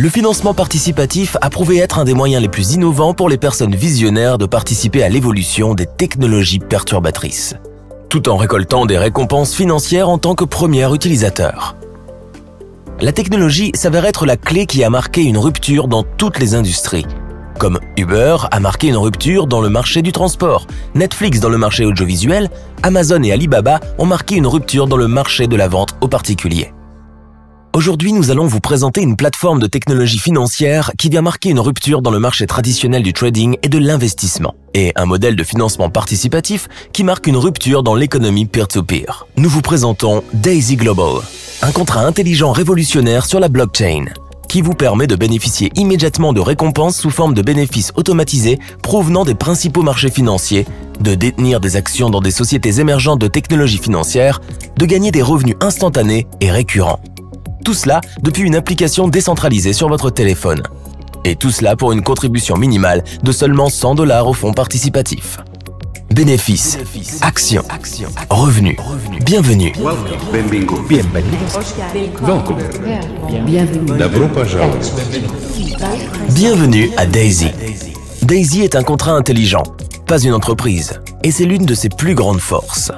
Le financement participatif a prouvé être un des moyens les plus innovants pour les personnes visionnaires de participer à l'évolution des technologies perturbatrices, tout en récoltant des récompenses financières en tant que premier utilisateur. La technologie s'avère être la clé qui a marqué une rupture dans toutes les industries. Comme Uber a marqué une rupture dans le marché du transport, Netflix dans le marché audiovisuel, Amazon et Alibaba ont marqué une rupture dans le marché de la vente aux particuliers. Aujourd'hui, nous allons vous présenter une plateforme de technologie financière qui vient marquer une rupture dans le marché traditionnel du trading et de l'investissement, et un modèle de financement participatif qui marque une rupture dans l'économie peer-to-peer. Nous vous présentons Daisy Global, un contrat intelligent révolutionnaire sur la blockchain, qui vous permet de bénéficier immédiatement de récompenses sous forme de bénéfices automatisés provenant des principaux marchés financiers, de détenir des actions dans des sociétés émergentes de technologies financières, de gagner des revenus instantanés et récurrents. Tout cela depuis une application décentralisée sur votre téléphone. Et tout cela pour une contribution minimale de seulement $100 au fonds participatif. Bénéfices, actions, revenus. Bienvenue. Bienvenue à Daisy. Daisy est un contrat intelligent, pas une entreprise, et c'est l'une de ses plus grandes forces.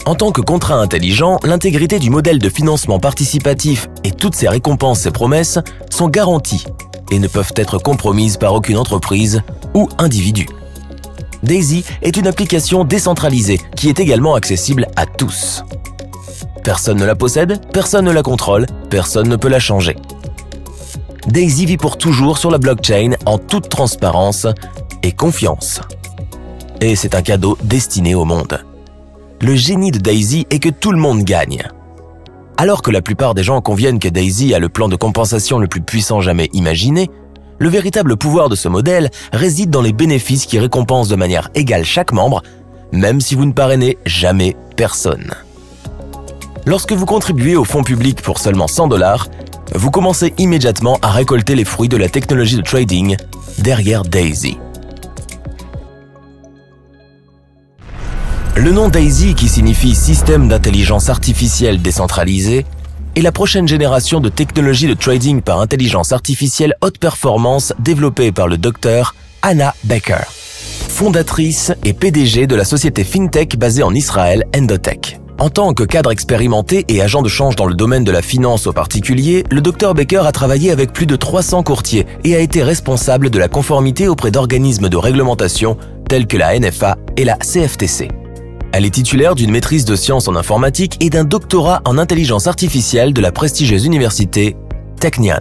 En tant que contrat intelligent, l'intégrité du modèle de financement participatif et toutes ses récompenses et promesses sont garanties et ne peuvent être compromises par aucune entreprise ou individu. Daisy est une application décentralisée qui est également accessible à tous. Personne ne la possède, personne ne la contrôle, personne ne peut la changer. Daisy vit pour toujours sur la blockchain en toute transparence et confiance. Et c'est un cadeau destiné au monde. Le génie de Daisy est que tout le monde gagne. Alors que la plupart des gens conviennent que Daisy a le plan de compensation le plus puissant jamais imaginé, le véritable pouvoir de ce modèle réside dans les bénéfices qui récompensent de manière égale chaque membre, même si vous ne parrainez jamais personne. Lorsque vous contribuez au fonds public pour seulement $100, vous commencez immédiatement à récolter les fruits de la technologie de trading derrière Daisy. Le nom Daisy, qui signifie Système d'intelligence artificielle décentralisé, est la prochaine génération de technologie de trading par intelligence artificielle haute performance développée par le Dr Hannah Becker, fondatrice et PDG de la société FinTech basée en Israël, Endotech. En tant que cadre expérimenté et agent de change dans le domaine de la finance aux particuliers, le Dr Becker a travaillé avec plus de 300 courtiers et a été responsable de la conformité auprès d'organismes de réglementation tels que la NFA et la CFTC. Elle est titulaire d'une maîtrise de sciences en informatique et d'un doctorat en intelligence artificielle de la prestigieuse université Technion.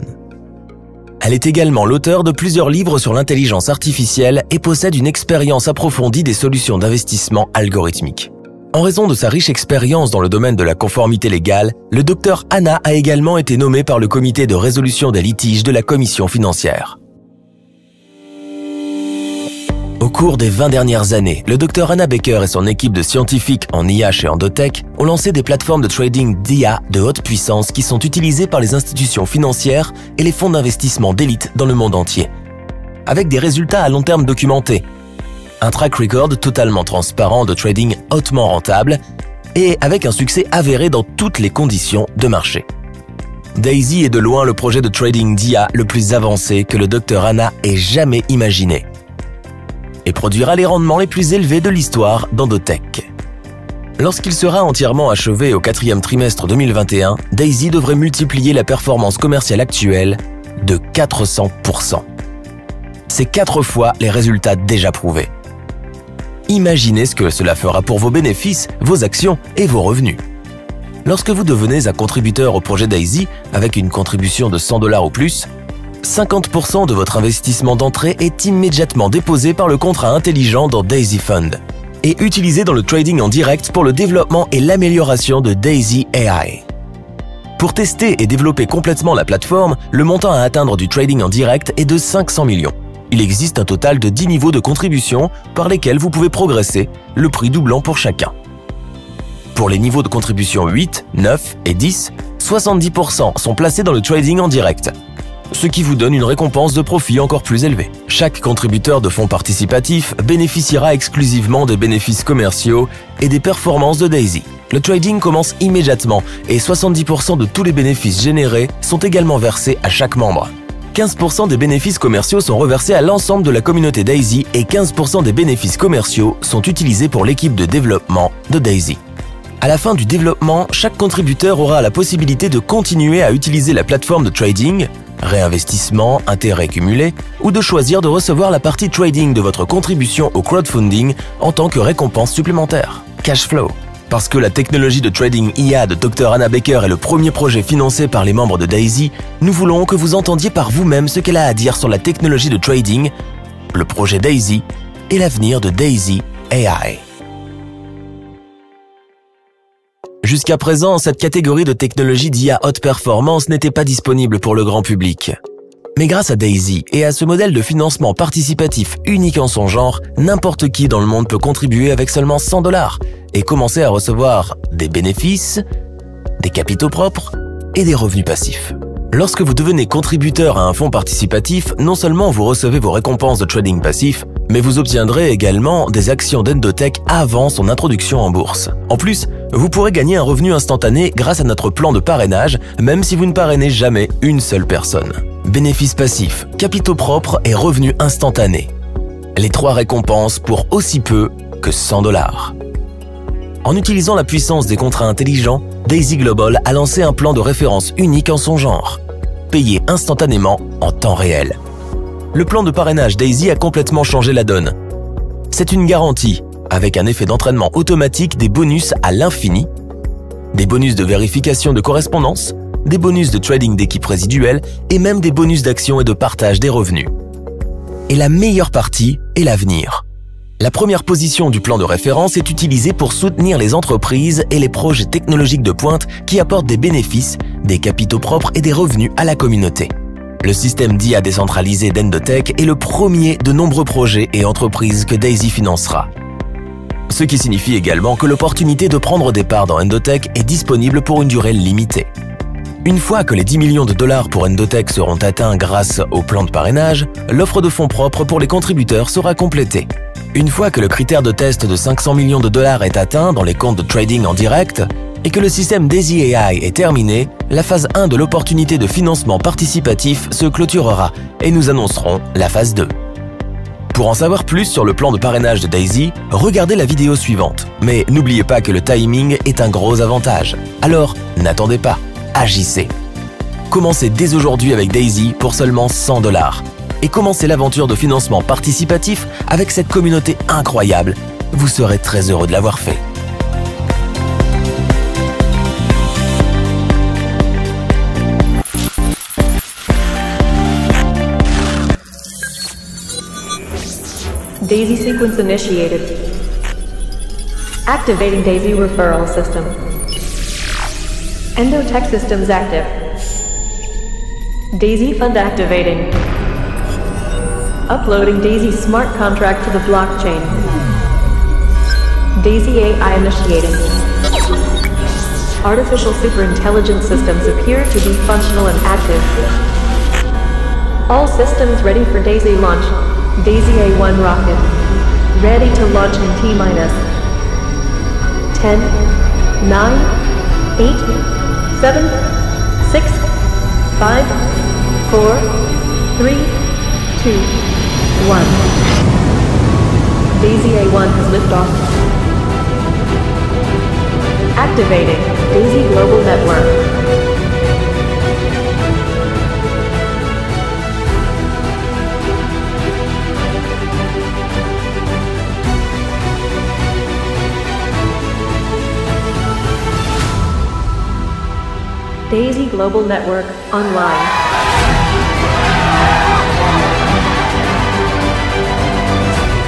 Elle est également l'auteur de plusieurs livres sur l'intelligence artificielle et possède une expérience approfondie des solutions d'investissement algorithmiques. En raison de sa riche expérience dans le domaine de la conformité légale, le Dr Hannah a également été nommé par le comité de résolution des litiges de la Commission financière. Au cours des 20 dernières années, le Dr Hannah Becker et son équipe de scientifiques en IA chez Endotech ont lancé des plateformes de trading d'IA de haute puissance qui sont utilisées par les institutions financières et les fonds d'investissement d'élite dans le monde entier. Avec des résultats à long terme documentés, un track record totalement transparent de trading hautement rentable et avec un succès avéré dans toutes les conditions de marché. Daisy est de loin le projet de trading d'IA le plus avancé que le Dr Hannah ait jamais imaginé et produira les rendements les plus élevés de l'histoire d'Endotech. Lorsqu'il sera entièrement achevé au 4e trimestre 2021, Daisy devrait multiplier la performance commerciale actuelle de 400%. C'est 4 fois les résultats déjà prouvés. Imaginez ce que cela fera pour vos bénéfices, vos actions et vos revenus. Lorsque vous devenez un contributeur au projet Daisy avec une contribution de $100 ou plus, 50% de votre investissement d'entrée est immédiatement déposé par le contrat intelligent dans Daisy Fund et utilisé dans le trading en direct pour le développement et l'amélioration de Daisy AI. Pour tester et développer complètement la plateforme, le montant à atteindre du trading en direct est de 500 millions. Il existe un total de 10 niveaux de contribution par lesquels vous pouvez progresser, le prix doublant pour chacun. Pour les niveaux de contribution 8, 9 et 10, 70% sont placés dans le trading en direct, ce qui vous donne une récompense de profit encore plus élevée. Chaque contributeur de fonds participatifs bénéficiera exclusivement des bénéfices commerciaux et des performances de Daisy. Le trading commence immédiatement et 70% de tous les bénéfices générés sont également versés à chaque membre. 15% des bénéfices commerciaux sont reversés à l'ensemble de la communauté Daisy et 15% des bénéfices commerciaux sont utilisés pour l'équipe de développement de Daisy. À la fin du développement, chaque contributeur aura la possibilité de continuer à utiliser la plateforme de trading, réinvestissement, intérêt cumulé, ou de choisir de recevoir la partie trading de votre contribution au crowdfunding en tant que récompense supplémentaire. Cash flow. Parce que la technologie de trading IA de Dr Anna Baker est le premier projet financé par les membres de Daisy, nous voulons que vous entendiez par vous-même ce qu'elle a à dire sur la technologie de trading, le projet Daisy et l'avenir de Daisy AI. Jusqu'à présent, cette catégorie de technologie d'IA haute performance n'était pas disponible pour le grand public. Mais grâce à Daisy et à ce modèle de financement participatif unique en son genre, n'importe qui dans le monde peut contribuer avec seulement 100 $ et commencer à recevoir des bénéfices, des capitaux propres et des revenus passifs. Lorsque vous devenez contributeur à un fonds participatif, non seulement vous recevez vos récompenses de trading passif, mais vous obtiendrez également des actions d'Endotech avant son introduction en bourse. En plus, vous pourrez gagner un revenu instantané grâce à notre plan de parrainage, même si vous ne parrainez jamais une seule personne. Bénéfices passifs, capitaux propres et revenus instantanés. Les 3 récompenses pour aussi peu que 100 $. En utilisant la puissance des contrats intelligents, Daisy Global a lancé un plan de référence unique en son genre, payé instantanément en temps réel. Le plan de parrainage Daisy a complètement changé la donne. C'est une garantie, avec un effet d'entraînement automatique des bonus à l'infini, des bonus de vérification de correspondance, des bonus de trading d'équipe résiduelle et même des bonus d'action et de partage des revenus. Et la meilleure partie est l'avenir. La première position du plan de référence est utilisée pour soutenir les entreprises et les projets technologiques de pointe qui apportent des bénéfices, des capitaux propres et des revenus à la communauté. Le système d'IA décentralisé d'Endotech est le premier de nombreux projets et entreprises que Daisy financera. Ce qui signifie également que l'opportunité de prendre des parts dans Endotech est disponible pour une durée limitée. Une fois que les 10 millions de $ pour Endotech seront atteints grâce au plan de parrainage, l'offre de fonds propres pour les contributeurs sera complétée. Une fois que le critère de test de 500 millions de $ est atteint dans les comptes de trading en direct et que le système Daisy AI est terminé, la phase 1 de l'opportunité de financement participatif se clôturera et nous annoncerons la phase 2. Pour en savoir plus sur le plan de parrainage de Daisy, regardez la vidéo suivante. Mais n'oubliez pas que le timing est un gros avantage. Alors, n'attendez pas, agissez. Commencez dès aujourd'hui avec Daisy pour seulement 100 $ et commencez l'aventure de financement participatif avec cette communauté incroyable. Vous serez très heureux de l'avoir fait. Daisy sequence initiated. Activating Daisy referral system. Endotech systems active. Daisy fund activating. Uploading Daisy smart contract to the blockchain. Daisy AI initiating. Artificial superintelligence systems appear to be functional and active. All systems ready for Daisy launch. Daisy A1 rocket. Ready to launch in T-minus 10, 9, 8, 7, 6, 5, 4, 3, 2, 1. Daisy A1 has liftoff. Activating Daisy Global Network. Daisy Global Network online.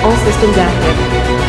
All systems active.